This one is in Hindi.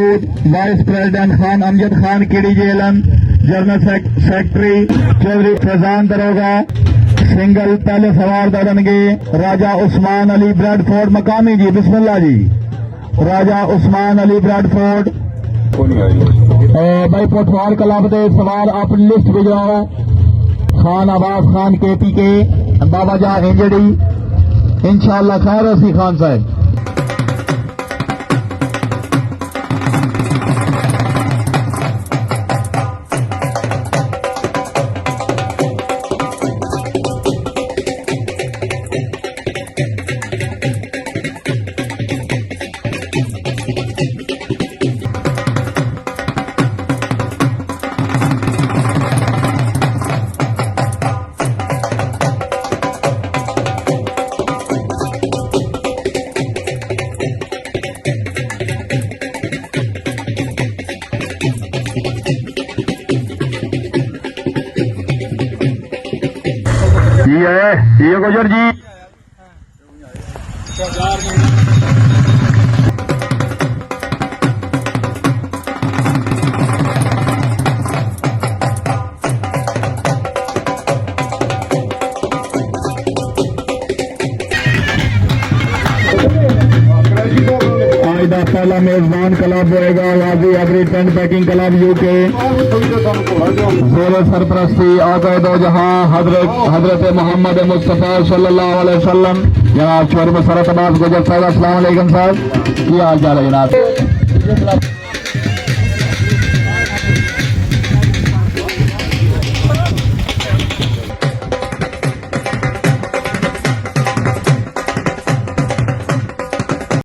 मौजूद vice president Khan Amjad Khan KDJLN, general secretary Chaudhary Faizan Daroga, सिंगल पहले सवार दरनगे राजा उस्मान अली ब्रैडफोर्ड मकामी जी, बिस्मिल्लाह जी। राजा उस्मान अली ब्रैडफोर्ड भाई पोठवार क्लब के सवार अपनी लिस्ट भिजवाओ। खान अब्बास खान KPK, बाबा जा इंजड़ी, इंशाअल्लाह खैर हसी खान साहब। ये गुजर जी आज का पहला मेजबान क्लब होएगा वाजी एवरी टेंटपैगिंग क्लब UK, जोर सरपरस्ती आका दो जहां हजरत मोहम्मद मुस्तफा सल्लल्लाहु अलैहि वसल्लम जनाब चौर मसरत अब्बास गुजर साहब, अस्सलाम वालेकुम साहब, की हाल चाल है जनाब।